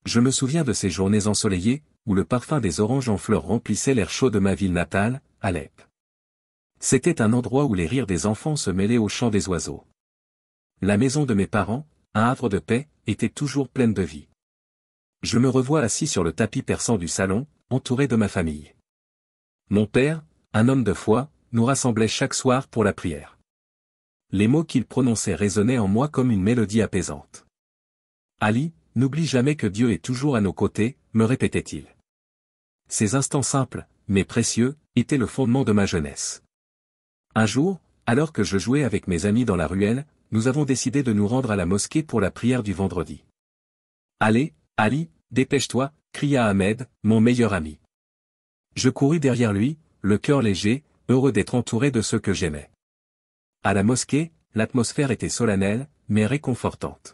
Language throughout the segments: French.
Je me souviens de ces journées ensoleillées, où le parfum des oranges en fleurs remplissait l'air chaud de ma ville natale, Alep. C'était un endroit où les rires des enfants se mêlaient au chant des oiseaux. La maison de mes parents, un havre de paix, était toujours pleine de vie. Je me revois assis sur le tapis persan du salon, entouré de ma famille. Mon père, un homme de foi, nous rassemblait chaque soir pour la prière. Les mots qu'il prononçait résonnaient en moi comme une mélodie apaisante. Ali, n'oublie jamais que Dieu est toujours à nos côtés, me répétait-il. Ces instants simples, mais précieux, étaient le fondement de ma jeunesse. Un jour, alors que je jouais avec mes amis dans la ruelle, nous avons décidé de nous rendre à la mosquée pour la prière du vendredi. Allez, Ali, dépêche-toi, cria Ahmed, mon meilleur ami. Je courus derrière lui, le cœur léger, heureux d'être entouré de ceux que j'aimais. À la mosquée, l'atmosphère était solennelle, mais réconfortante.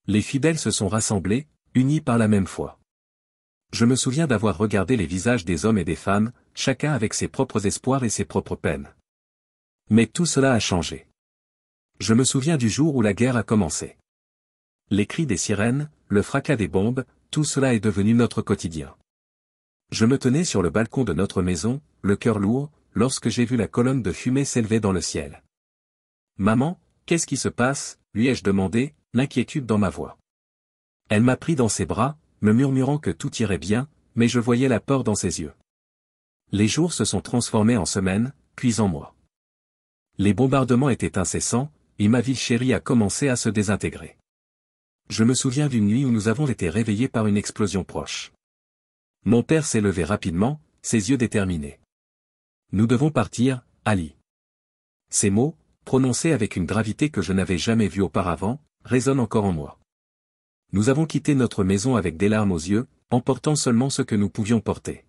Les fidèles se sont rassemblés, unis par la même foi. Je me souviens d'avoir regardé les visages des hommes et des femmes, chacun avec ses propres espoirs et ses propres peines. Mais tout cela a changé. Je me souviens du jour où la guerre a commencé. Les cris des sirènes, le fracas des bombes, tout cela est devenu notre quotidien. Je me tenais sur le balcon de notre maison, le cœur lourd, lorsque j'ai vu la colonne de fumée s'élever dans le ciel. « Maman, qu'est-ce qui se passe ?» lui ai-je demandé, l'inquiétude dans ma voix. Elle m'a pris dans ses bras, me murmurant que tout irait bien, mais je voyais la peur dans ses yeux. Les jours se sont transformés en semaines, puis en mois. Les bombardements étaient incessants, et ma ville chérie a commencé à se désintégrer. Je me souviens d'une nuit où nous avons été réveillés par une explosion proche. Mon père s'est levé rapidement, ses yeux déterminés. « Nous devons partir, Ali. » Ces mots, prononcés avec une gravité que je n'avais jamais vue auparavant, résonnent encore en moi. Nous avons quitté notre maison avec des larmes aux yeux, emportant seulement ce que nous pouvions porter.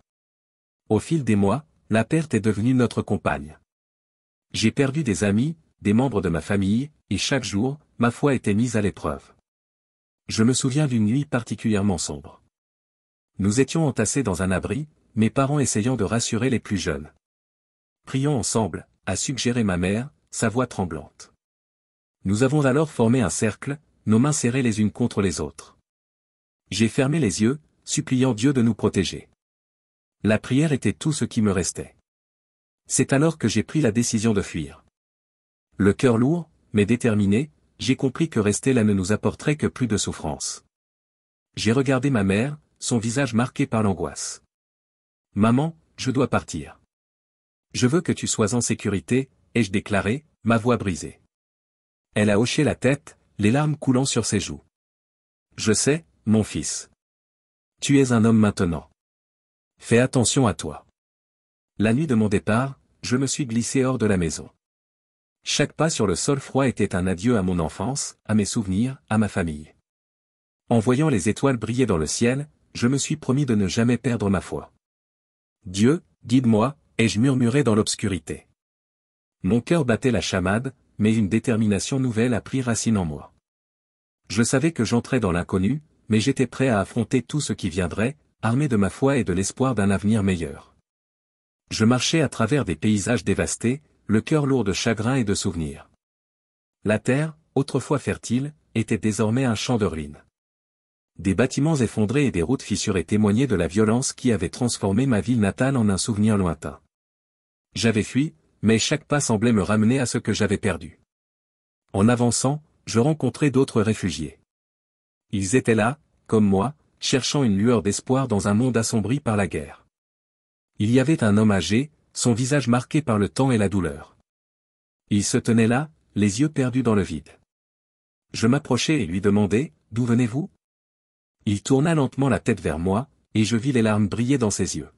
Au fil des mois, la perte est devenue notre compagne. J'ai perdu des amis, des membres de ma famille, et chaque jour, ma foi était mise à l'épreuve. Je me souviens d'une nuit particulièrement sombre. Nous étions entassés dans un abri, mes parents essayant de rassurer les plus jeunes. « Prions ensemble », a suggéré ma mère, sa voix tremblante. Nous avons alors formé un cercle, nos mains serrées les unes contre les autres. J'ai fermé les yeux, suppliant Dieu de nous protéger. La prière était tout ce qui me restait. C'est alors que j'ai pris la décision de fuir. Le cœur lourd, mais déterminé, j'ai compris que rester là ne nous apporterait que plus de souffrance. J'ai regardé ma mère, son visage marqué par l'angoisse. « Maman, je dois partir. Je veux que tu sois en sécurité, » ai-je déclaré, ma voix brisée. Elle a hoché la tête, les larmes coulant sur ses joues. « Je sais, mon fils. Tu es un homme maintenant. Fais attention à toi. » La nuit de mon départ, je me suis glissé hors de la maison. Chaque pas sur le sol froid était un adieu à mon enfance, à mes souvenirs, à ma famille. En voyant les étoiles briller dans le ciel, je me suis promis de ne jamais perdre ma foi. « Dieu, guide-moi », ai-je murmuré dans l'obscurité. Mon cœur battait la chamade, mais une détermination nouvelle a pris racine en moi. Je savais que j'entrais dans l'inconnu, mais j'étais prêt à affronter tout ce qui viendrait, armé de ma foi et de l'espoir d'un avenir meilleur. Je marchais à travers des paysages dévastés, le cœur lourd de chagrin et de souvenirs. La terre, autrefois fertile, était désormais un champ de ruines. Des bâtiments effondrés et des routes fissurées témoignaient de la violence qui avait transformé ma ville natale en un souvenir lointain. J'avais fui, mais chaque pas semblait me ramener à ce que j'avais perdu. En avançant, je rencontrai d'autres réfugiés. Ils étaient là, comme moi, cherchant une lueur d'espoir dans un monde assombri par la guerre. Il y avait un homme âgé, son visage marqué par le temps et la douleur. Il se tenait là, les yeux perdus dans le vide. Je m'approchai et lui demandai, « D'où venez-vous » Il tourna lentement la tête vers moi, et je vis les larmes briller dans ses yeux.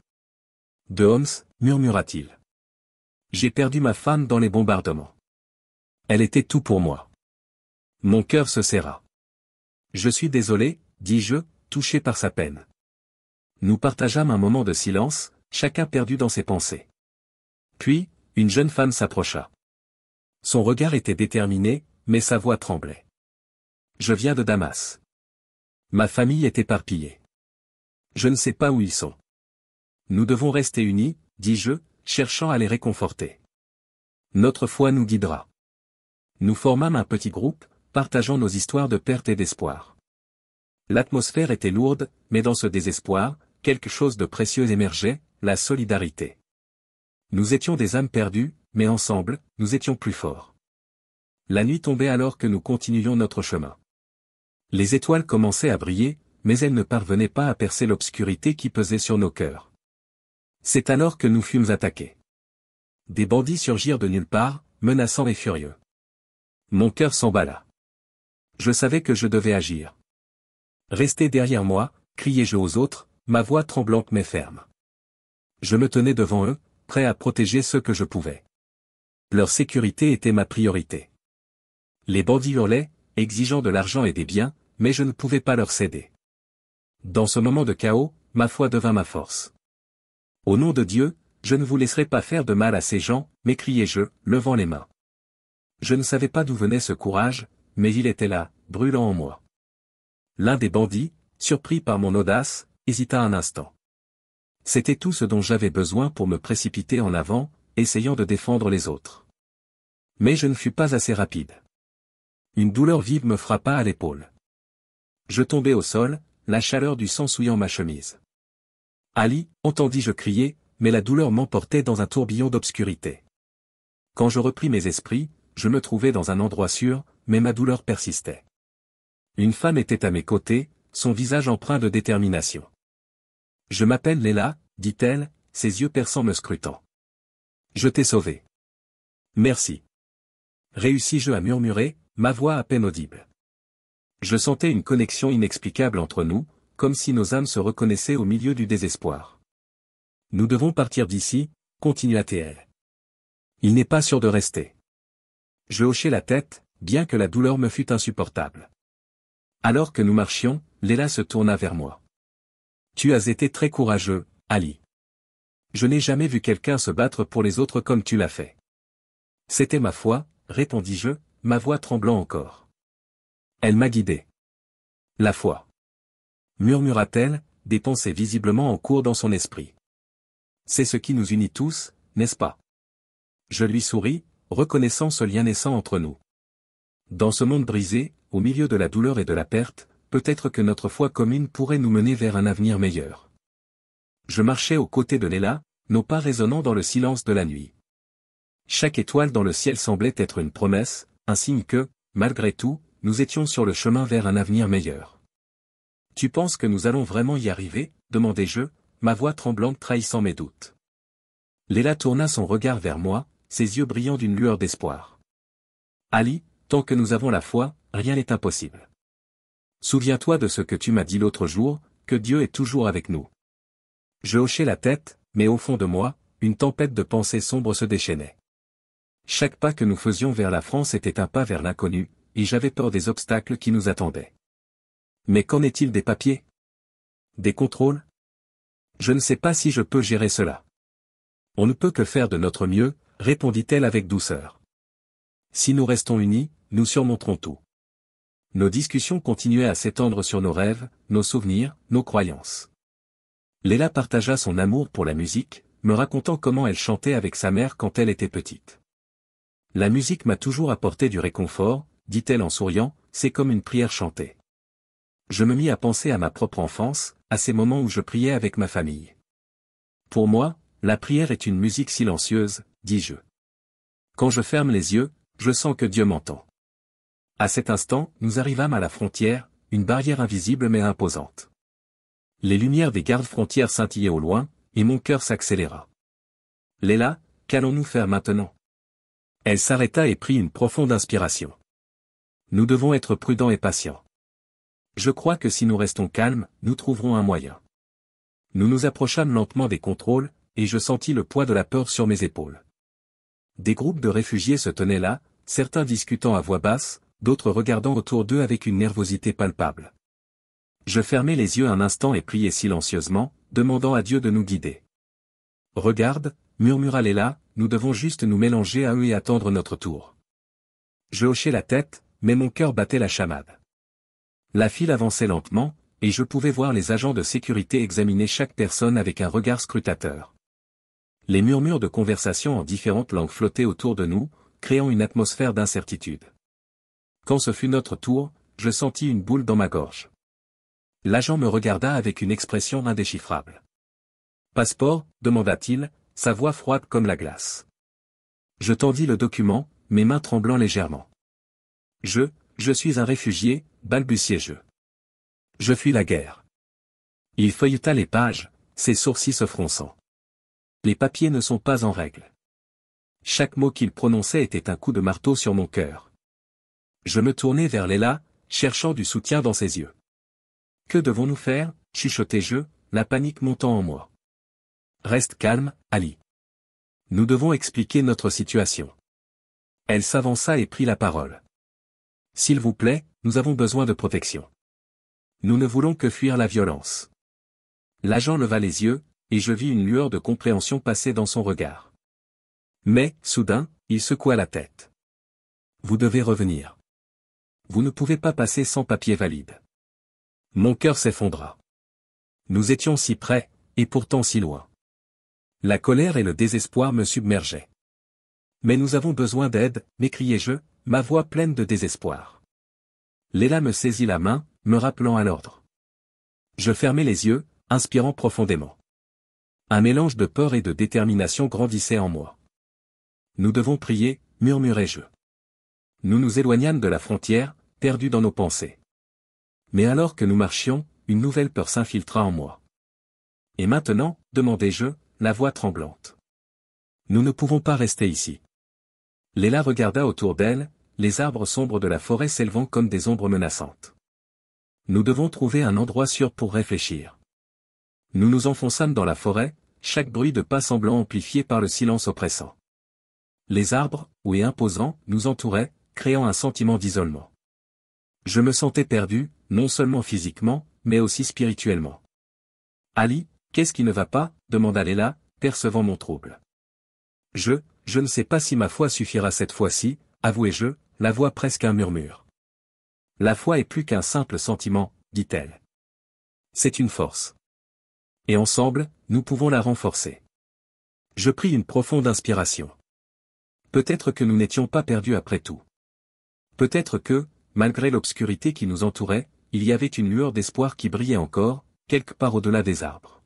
« De Homs » murmura-t-il. « J'ai perdu ma femme dans les bombardements. Elle était tout pour moi. » Mon cœur se serra. « Je suis désolé, » dis-je, touché par sa peine. Nous partageâmes un moment de silence, chacun perdu dans ses pensées. Puis, une jeune femme s'approcha. Son regard était déterminé, mais sa voix tremblait. « Je viens de Damas. Ma famille est éparpillée. Je ne sais pas où ils sont. Nous devons rester unis, » dis-je, cherchant à les réconforter. Notre foi nous guidera. Nous formâmes un petit groupe, partageant nos histoires de perte et d'espoir. L'atmosphère était lourde, mais dans ce désespoir, quelque chose de précieux émergeait, la solidarité. Nous étions des âmes perdues, mais ensemble, nous étions plus forts. La nuit tombait alors que nous continuions notre chemin. Les étoiles commençaient à briller, mais elles ne parvenaient pas à percer l'obscurité qui pesait sur nos cœurs. C'est alors que nous fûmes attaqués. Des bandits surgirent de nulle part, menaçants et furieux. Mon cœur s'emballa. Je savais que je devais agir. Restez derrière moi, criai-je aux autres, ma voix tremblante mais ferme. Je me tenais devant eux, prêt à protéger ceux que je pouvais. Leur sécurité était ma priorité. Les bandits hurlaient, exigeant de l'argent et des biens, mais je ne pouvais pas leur céder. Dans ce moment de chaos, ma foi devint ma force. Au nom de Dieu, je ne vous laisserai pas faire de mal à ces gens, m'écriai-je, levant les mains. Je ne savais pas d'où venait ce courage, mais il était là, brûlant en moi. L'un des bandits, surpris par mon audace, hésita un instant. C'était tout ce dont j'avais besoin pour me précipiter en avant, essayant de défendre les autres. Mais je ne fus pas assez rapide. Une douleur vive me frappa à l'épaule. Je tombai au sol, la chaleur du sang souillant ma chemise. Ali, entendis-je crier, mais la douleur m'emportait dans un tourbillon d'obscurité. Quand je repris mes esprits, je me trouvais dans un endroit sûr, mais ma douleur persistait. Une femme était à mes côtés, son visage empreint de détermination. « Je m'appelle Léla, dit-elle, ses yeux perçants me scrutant. « Je t'ai sauvé. »« Merci. » Réussis-je à murmurer, ma voix à peine audible. Je sentais une connexion inexplicable entre nous, comme si nos âmes se reconnaissaient au milieu du désespoir. « Nous devons partir d'ici, continua-t-elle. Il n'est pas sûr de rester. » Je hochai la tête, bien que la douleur me fût insupportable. Alors que nous marchions, Léla se tourna vers moi. « Tu as été très courageux, Ali. Je n'ai jamais vu quelqu'un se battre pour les autres comme tu l'as fait. »« C'était ma foi, répondis-je, ma voix tremblant encore. Elle m'a guidé. »« La foi. » murmura-t-elle, des pensées visiblement en cours dans son esprit. C'est ce qui nous unit tous, n'est-ce pas? Je lui souris, reconnaissant ce lien naissant entre nous. Dans ce monde brisé, au milieu de la douleur et de la perte, peut-être que notre foi commune pourrait nous mener vers un avenir meilleur. Je marchais aux côtés de Léla, nos pas résonnant dans le silence de la nuit. Chaque étoile dans le ciel semblait être une promesse, un signe que, malgré tout, nous étions sur le chemin vers un avenir meilleur. « Tu penses que nous allons vraiment y arriver ?» demandai-je, ma voix tremblante trahissant mes doutes. Léla tourna son regard vers moi, ses yeux brillants d'une lueur d'espoir. « Ali, tant que nous avons la foi, rien n'est impossible. Souviens-toi de ce que tu m'as dit l'autre jour, que Dieu est toujours avec nous. » Je hochai la tête, mais au fond de moi, une tempête de pensées sombres se déchaînait. Chaque pas que nous faisions vers la France était un pas vers l'inconnu, et j'avais peur des obstacles qui nous attendaient. Mais qu'en est-il des papiers? Des contrôles? Je ne sais pas si je peux gérer cela. On ne peut que faire de notre mieux, répondit-elle avec douceur. Si nous restons unis, nous surmonterons tout. Nos discussions continuaient à s'étendre sur nos rêves, nos souvenirs, nos croyances. Léla partagea son amour pour la musique, me racontant comment elle chantait avec sa mère quand elle était petite. La musique m'a toujours apporté du réconfort, dit-elle en souriant, c'est comme une prière chantée. Je me mis à penser à ma propre enfance, à ces moments où je priais avec ma famille. Pour moi, la prière est une musique silencieuse, dis-je. Quand je ferme les yeux, je sens que Dieu m'entend. À cet instant, nous arrivâmes à la frontière, une barrière invisible mais imposante. Les lumières des gardes-frontières scintillaient au loin, et mon cœur s'accéléra. Léla, qu'allons-nous faire maintenant? Elle s'arrêta et prit une profonde inspiration. Nous devons être prudents et patients. Je crois que si nous restons calmes, nous trouverons un moyen. Nous nous approchâmes lentement des contrôles, et je sentis le poids de la peur sur mes épaules. Des groupes de réfugiés se tenaient là, certains discutant à voix basse, d'autres regardant autour d'eux avec une nervosité palpable. Je fermai les yeux un instant et priai silencieusement, demandant à Dieu de nous guider. « Regarde, » murmura Léla, « nous devons juste nous mélanger à eux et attendre notre tour. » Je hochai la tête, mais mon cœur battait la chamade. La file avançait lentement, et je pouvais voir les agents de sécurité examiner chaque personne avec un regard scrutateur. Les murmures de conversation en différentes langues flottaient autour de nous, créant une atmosphère d'incertitude. Quand ce fut notre tour, je sentis une boule dans ma gorge. L'agent me regarda avec une expression indéchiffrable. Passeport, demanda-t-il, sa voix froide comme la glace. Je tendis le document, mes mains tremblant légèrement. Je suis un réfugié, balbutiai-je. Je fuis la guerre. Il feuilleta les pages, ses sourcils se fronçant. Les papiers ne sont pas en règle. Chaque mot qu'il prononçait était un coup de marteau sur mon cœur. Je me tournai vers Leila, cherchant du soutien dans ses yeux. Que devons-nous faire, chuchotai-je, la panique montant en moi. Reste calme, Ali. Nous devons expliquer notre situation. Elle s'avança et prit la parole. S'il vous plaît, nous avons besoin de protection. Nous ne voulons que fuir la violence. L'agent leva les yeux, et je vis une lueur de compréhension passer dans son regard. Mais, soudain, il secoua la tête. Vous devez revenir. Vous ne pouvez pas passer sans papier valide. Mon cœur s'effondra. Nous étions si près, et pourtant si loin. La colère et le désespoir me submergeaient. Mais nous avons besoin d'aide, m'écriai-je, ma voix pleine de désespoir. Leila me saisit la main, me rappelant à l'ordre. Je fermai les yeux, inspirant profondément. Un mélange de peur et de détermination grandissait en moi. Nous devons prier, murmurai-je. Nous nous éloignâmes de la frontière, perdus dans nos pensées. Mais alors que nous marchions, une nouvelle peur s'infiltra en moi. Et maintenant, demandai-je, la voix tremblante. Nous ne pouvons pas rester ici. Leila regarda autour d'elle, les arbres sombres de la forêt s'élevant comme des ombres menaçantes. Nous devons trouver un endroit sûr pour réfléchir. Nous nous enfonçâmes dans la forêt, chaque bruit de pas semblant amplifié par le silence oppressant. Les arbres, hauts et imposants, nous entouraient, créant un sentiment d'isolement. Je me sentais perdu, non seulement physiquement, mais aussi spirituellement. Ali, qu'est-ce qui ne va pas, demanda Leila, percevant mon trouble. Je ne sais pas si ma foi suffira cette fois-ci, avouai-je, la voix presque un murmure. La foi est plus qu'un simple sentiment, dit-elle. C'est une force. Et ensemble, nous pouvons la renforcer. Je pris une profonde inspiration. Peut-être que nous n'étions pas perdus après tout. Peut-être que, malgré l'obscurité qui nous entourait, il y avait une lueur d'espoir qui brillait encore, quelque part au-delà des arbres.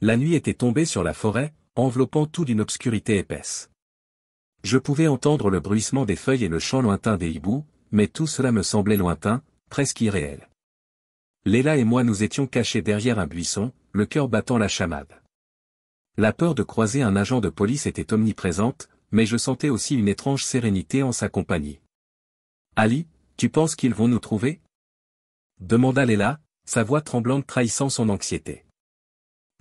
La nuit était tombée sur la forêt, enveloppant tout d'une obscurité épaisse. Je pouvais entendre le bruissement des feuilles et le chant lointain des hiboux, mais tout cela me semblait lointain, presque irréel. Leila et moi nous étions cachés derrière un buisson, le cœur battant la chamade. La peur de croiser un agent de police était omniprésente, mais je sentais aussi une étrange sérénité en sa compagnie. Ali, tu penses qu'ils vont nous trouver? Demanda Leila, sa voix tremblante trahissant son anxiété.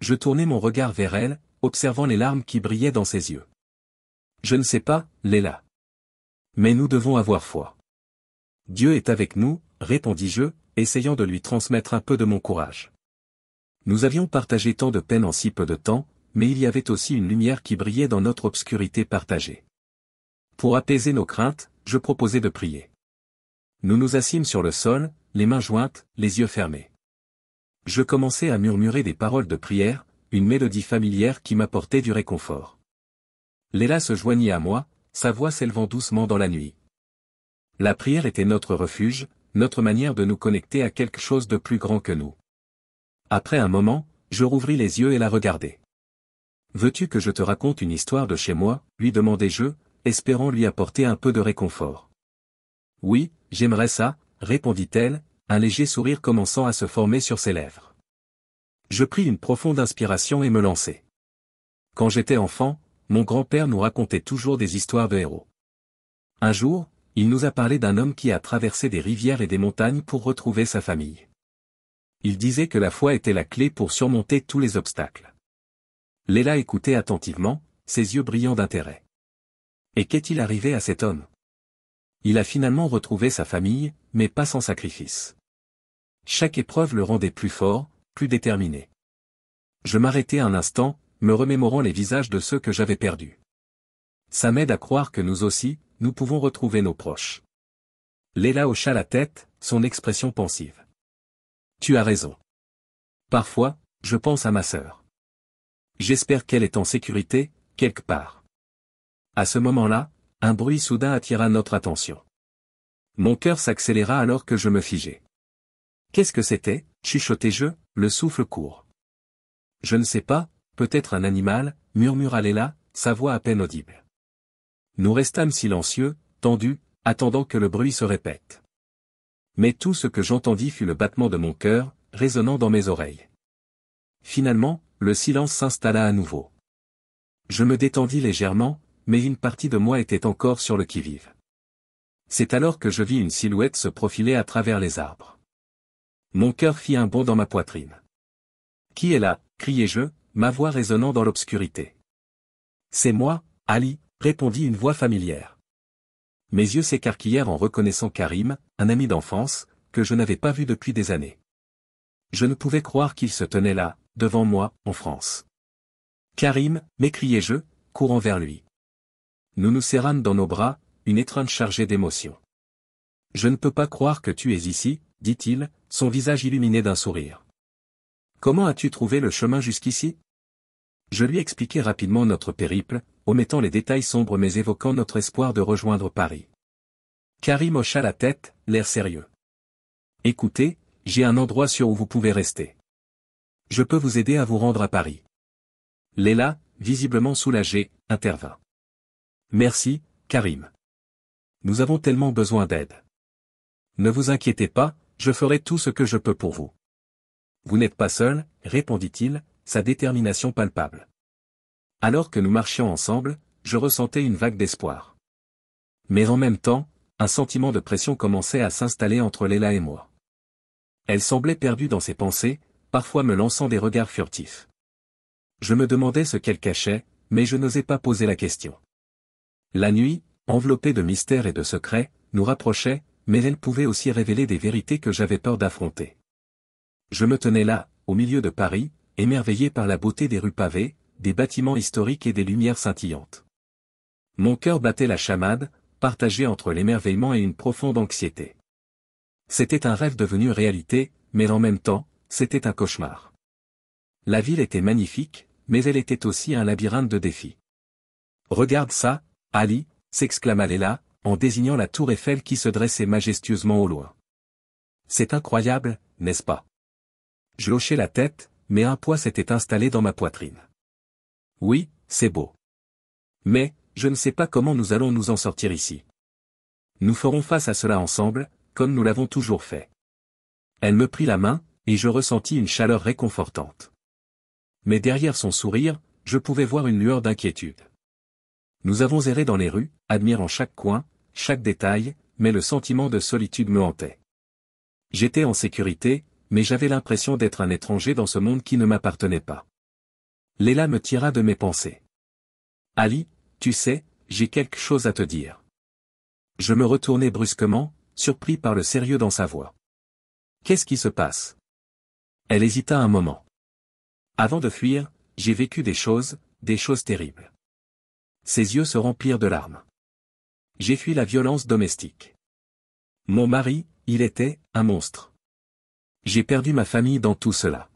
Je tournai mon regard vers elle, observant les larmes qui brillaient dans ses yeux. Je ne sais pas, Leila. Mais nous devons avoir foi. Dieu est avec nous, répondis-je, essayant de lui transmettre un peu de mon courage. Nous avions partagé tant de peine en si peu de temps, mais il y avait aussi une lumière qui brillait dans notre obscurité partagée. Pour apaiser nos craintes, je proposai de prier. Nous nous assîmes sur le sol, les mains jointes, les yeux fermés. Je commençai à murmurer des paroles de prière, une mélodie familière qui m'apportait du réconfort. Leila se joignit à moi, sa voix s'élevant doucement dans la nuit. La prière était notre refuge, notre manière de nous connecter à quelque chose de plus grand que nous. Après un moment, je rouvris les yeux et la regardai. « Veux-tu que je te raconte une histoire de chez moi ?» lui demandai-je, espérant lui apporter un peu de réconfort. « Oui, j'aimerais ça », répondit-elle, un léger sourire commençant à se former sur ses lèvres. Je pris une profonde inspiration et me lançai. Quand j'étais enfant, mon grand-père nous racontait toujours des histoires de héros. Un jour, il nous a parlé d'un homme qui a traversé des rivières et des montagnes pour retrouver sa famille. Il disait que la foi était la clé pour surmonter tous les obstacles. Leila écoutait attentivement, ses yeux brillants d'intérêt. Et qu'est-il arrivé à cet homme? Il a finalement retrouvé sa famille, mais pas sans sacrifice. Chaque épreuve le rendait plus fort, plus déterminé. Je m'arrêtai un instant, me remémorant les visages de ceux que j'avais perdus. Ça m'aide à croire que nous aussi, nous pouvons retrouver nos proches. Leila hocha la tête, son expression pensive. Tu as raison. Parfois, je pense à ma sœur. J'espère qu'elle est en sécurité, quelque part. À ce moment-là, un bruit soudain attira notre attention. Mon cœur s'accéléra alors que je me figeai. Qu'est-ce que c'était, chuchotai-je, le souffle court. Je ne sais pas, peut-être un animal, murmura Léla, sa voix à peine audible. Nous restâmes silencieux, tendus, attendant que le bruit se répète. Mais tout ce que j'entendis fut le battement de mon cœur, résonnant dans mes oreilles. Finalement, le silence s'installa à nouveau. Je me détendis légèrement, mais une partie de moi était encore sur le qui-vive. C'est alors que je vis une silhouette se profiler à travers les arbres. Mon cœur fit un bond dans ma poitrine. « Qui est là » criai-je, ma voix résonnant dans l'obscurité. « C'est moi, Ali » répondit une voix familière. Mes yeux s'écarquillèrent en reconnaissant Karim, un ami d'enfance, que je n'avais pas vu depuis des années. Je ne pouvais croire qu'il se tenait là, devant moi, en France. « Karim » m'écriai-je, courant vers lui. Nous nous serrâmes dans nos bras, une étreinte chargée d'émotion. « Je ne peux pas croire que tu es ici, » dit-il, son visage illuminé d'un sourire. « Comment as-tu trouvé le chemin jusqu'ici » Je lui expliquai rapidement notre périple, omettant les détails sombres mais évoquant notre espoir de rejoindre Paris. Karim hocha la tête, l'air sérieux. « Écoutez, j'ai un endroit sûr où vous pouvez rester. Je peux vous aider à vous rendre à Paris. » Léla, visiblement soulagée, intervint. « Merci, Karim. Nous avons tellement besoin d'aide. Ne vous inquiétez pas, je ferai tout ce que je peux pour vous. » Vous n'êtes pas seul, répondit-il, sa détermination palpable. Alors que nous marchions ensemble, je ressentais une vague d'espoir. Mais en même temps, un sentiment de pression commençait à s'installer entre Léla et moi. Elle semblait perdue dans ses pensées, parfois me lançant des regards furtifs. Je me demandais ce qu'elle cachait, mais je n'osais pas poser la question. La nuit, enveloppée de mystères et de secrets, nous rapprochait, mais elle pouvait aussi révéler des vérités que j'avais peur d'affronter. Je me tenais là, au milieu de Paris, émerveillé par la beauté des rues pavées, des bâtiments historiques et des lumières scintillantes. Mon cœur battait la chamade, partagé entre l'émerveillement et une profonde anxiété. C'était un rêve devenu réalité, mais en même temps, c'était un cauchemar. La ville était magnifique, mais elle était aussi un labyrinthe de défis. « Regarde ça, Ali » s'exclama Léla, en désignant la tour Eiffel qui se dressait majestueusement au loin. « C'est incroyable, n'est-ce pas ?» Je hochai la tête, mais un poids s'était installé dans ma poitrine. « Oui, c'est beau. Mais, je ne sais pas comment nous allons nous en sortir ici. Nous ferons face à cela ensemble, comme nous l'avons toujours fait. » Elle me prit la main, et je ressentis une chaleur réconfortante. Mais derrière son sourire, je pouvais voir une lueur d'inquiétude. Nous avons erré dans les rues, admirant chaque coin, chaque détail, mais le sentiment de solitude me hantait. J'étais en sécurité, mais j'avais l'impression d'être un étranger dans ce monde qui ne m'appartenait pas. Léla me tira de mes pensées. « Ali, tu sais, j'ai quelque chose à te dire. » Je me retournai brusquement, surpris par le sérieux dans sa voix. « Qu'est-ce qui se passe ?» Elle hésita un moment. « Avant de fuir, j'ai vécu des choses terribles. » Ses yeux se remplirent de larmes. « J'ai fui la violence domestique. Mon mari, il était un monstre. J'ai perdu ma famille dans tout cela. »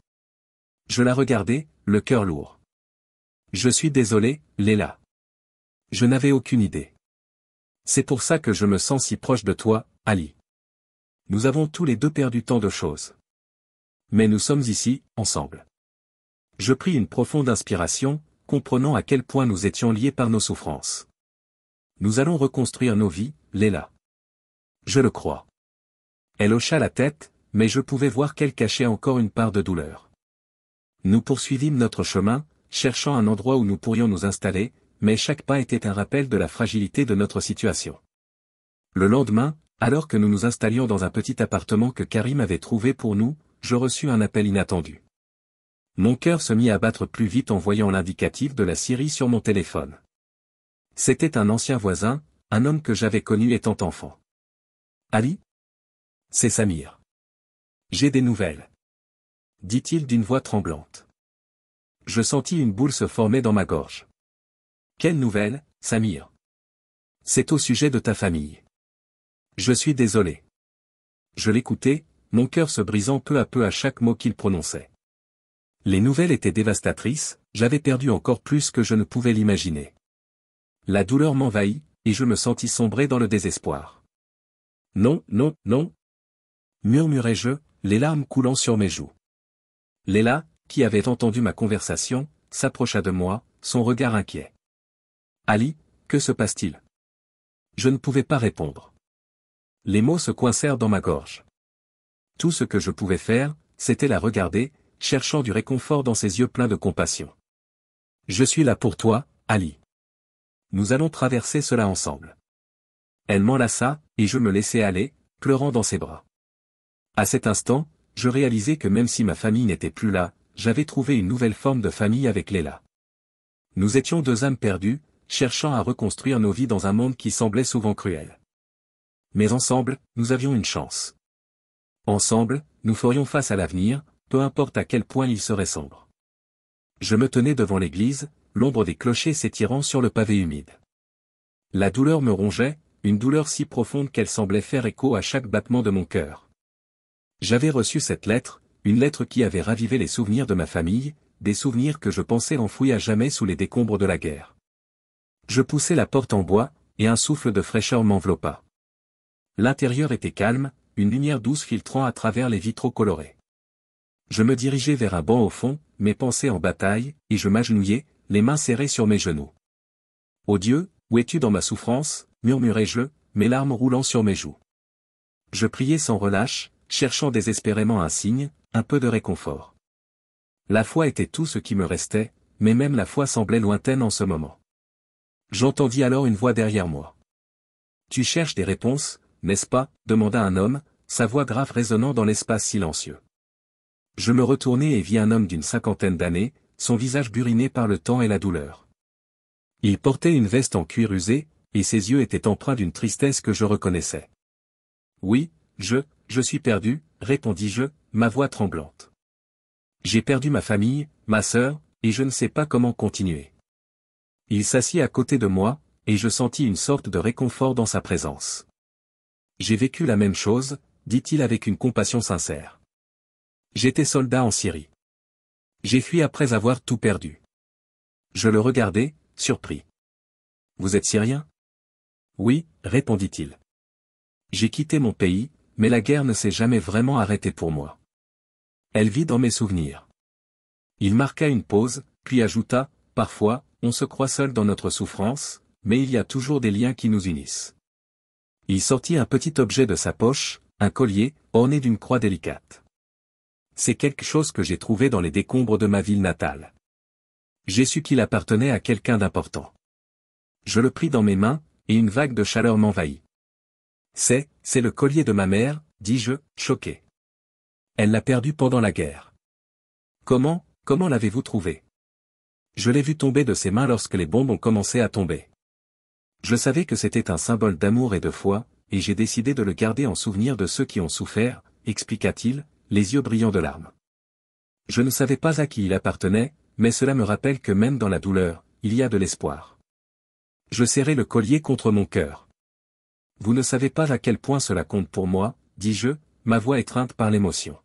Je la regardai, le cœur lourd. « Je suis désolé, Léla. Je n'avais aucune idée. C'est pour ça que je me sens si proche de toi, Ali. Nous avons tous les deux perdu tant de choses. Mais nous sommes ici, ensemble. » Je pris une profonde inspiration, comprenant à quel point nous étions liés par nos souffrances. « Nous allons reconstruire nos vies, Léla. Je le crois. » Elle hocha la tête, mais je pouvais voir qu'elle cachait encore une part de douleur. Nous poursuivîmes notre chemin, cherchant un endroit où nous pourrions nous installer, mais chaque pas était un rappel de la fragilité de notre situation. Le lendemain, alors que nous nous installions dans un petit appartement que Karim avait trouvé pour nous, je reçus un appel inattendu. Mon cœur se mit à battre plus vite en voyant l'indicatif de la Syrie sur mon téléphone. C'était un ancien voisin, un homme que j'avais connu étant enfant. « Ali ? C'est Samir. J'ai des nouvelles. » dit-il d'une voix tremblante. Je sentis une boule se former dans ma gorge. « Quelle nouvelle, Samir ? » ? « C'est au sujet de ta famille. Je suis désolé. » Je l'écoutais, mon cœur se brisant peu à peu à chaque mot qu'il prononçait. Les nouvelles étaient dévastatrices, j'avais perdu encore plus que je ne pouvais l'imaginer. La douleur m'envahit, et je me sentis sombrer dans le désespoir. « Non, non, non !» murmurai-je, les larmes coulant sur mes joues. Léla, qui avait entendu ma conversation, s'approcha de moi, son regard inquiet. Ali, que se passe-t-il? Je ne pouvais pas répondre. Les mots se coincèrent dans ma gorge. Tout ce que je pouvais faire, c'était la regarder, cherchant du réconfort dans ses yeux pleins de compassion. Je suis là pour toi, Ali. Nous allons traverser cela ensemble. Elle m'enlaça, et je me laissai aller, pleurant dans ses bras. À cet instant, je réalisai que même si ma famille n'était plus là, j'avais trouvé une nouvelle forme de famille avec Léla. Nous étions deux âmes perdues, cherchant à reconstruire nos vies dans un monde qui semblait souvent cruel. Mais ensemble, nous avions une chance. Ensemble, nous ferions face à l'avenir, peu importe à quel point il serait sombre. Je me tenais devant l'église, l'ombre des clochers s'étirant sur le pavé humide. La douleur me rongeait, une douleur si profonde qu'elle semblait faire écho à chaque battement de mon cœur. J'avais reçu cette lettre, une lettre qui avait ravivé les souvenirs de ma famille, des souvenirs que je pensais enfouis à jamais sous les décombres de la guerre. Je poussai la porte en bois, et un souffle de fraîcheur m'enveloppa. L'intérieur était calme, une lumière douce filtrant à travers les vitraux colorés. Je me dirigeai vers un banc au fond, mes pensées en bataille, et je m'agenouillai, les mains serrées sur mes genoux. « Ô Dieu, où es-tu dans ma souffrance ?» murmurai-je, mes larmes roulant sur mes joues. Je priai sans relâche, cherchant désespérément un signe, un peu de réconfort. La foi était tout ce qui me restait, mais même la foi semblait lointaine en ce moment. J'entendis alors une voix derrière moi. « Tu cherches des réponses, n'est-ce pas ?» demanda un homme, sa voix grave résonnant dans l'espace silencieux. Je me retournai et vis un homme d'une cinquantaine d'années, son visage buriné par le temps et la douleur. Il portait une veste en cuir usé, et ses yeux étaient empreints d'une tristesse que je reconnaissais. « Oui, je suis perdu, » répondis-je, ma voix tremblante. J'ai perdu ma famille, ma sœur, et je ne sais pas comment continuer. Il s'assit à côté de moi, et je sentis une sorte de réconfort dans sa présence. J'ai vécu la même chose, dit-il avec une compassion sincère. J'étais soldat en Syrie. J'ai fui après avoir tout perdu. Je le regardai, surpris. Vous êtes Syrien? Oui, répondit-il. J'ai quitté mon pays, mais la guerre ne s'est jamais vraiment arrêtée pour moi. Elle vit dans mes souvenirs. Il marqua une pause, puis ajouta, parfois, on se croit seul dans notre souffrance, mais il y a toujours des liens qui nous unissent. Il sortit un petit objet de sa poche, un collier, orné d'une croix délicate. C'est quelque chose que j'ai trouvé dans les décombres de ma ville natale. J'ai su qu'il appartenait à quelqu'un d'important. Je le pris dans mes mains, et une vague de chaleur m'envahit. C'est le collier de ma mère, dis-je, choqué. Elle l'a perdu pendant la guerre. Comment l'avez-vous trouvé? Je l'ai vu tomber de ses mains lorsque les bombes ont commencé à tomber. Je savais que c'était un symbole d'amour et de foi, et j'ai décidé de le garder en souvenir de ceux qui ont souffert, expliqua-t-il, les yeux brillants de larmes. Je ne savais pas à qui il appartenait, mais cela me rappelle que même dans la douleur, il y a de l'espoir. Je serrai le collier contre mon cœur. Vous ne savez pas à quel point cela compte pour moi, dis-je, ma voix étreinte par l'émotion.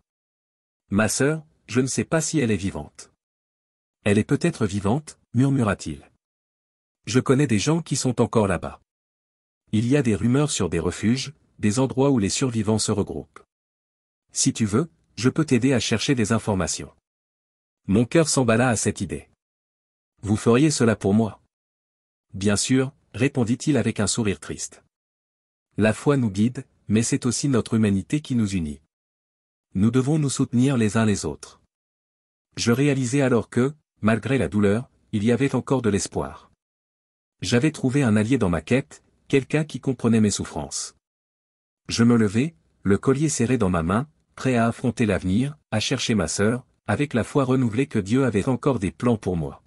Ma sœur, je ne sais pas si elle est vivante. Elle est peut-être vivante, murmura-t-il. Je connais des gens qui sont encore là-bas. Il y a des rumeurs sur des refuges, des endroits où les survivants se regroupent. Si tu veux, je peux t'aider à chercher des informations. Mon cœur s'emballa à cette idée. Vous feriez cela pour moi? Bien sûr, répondit-il avec un sourire triste. La foi nous guide, mais c'est aussi notre humanité qui nous unit. Nous devons nous soutenir les uns les autres. Je réalisai alors que, malgré la douleur, il y avait encore de l'espoir. J'avais trouvé un allié dans ma quête, quelqu'un qui comprenait mes souffrances. Je me levai, le collier serré dans ma main, prêt à affronter l'avenir, à chercher ma sœur, avec la foi renouvelée que Dieu avait encore des plans pour moi.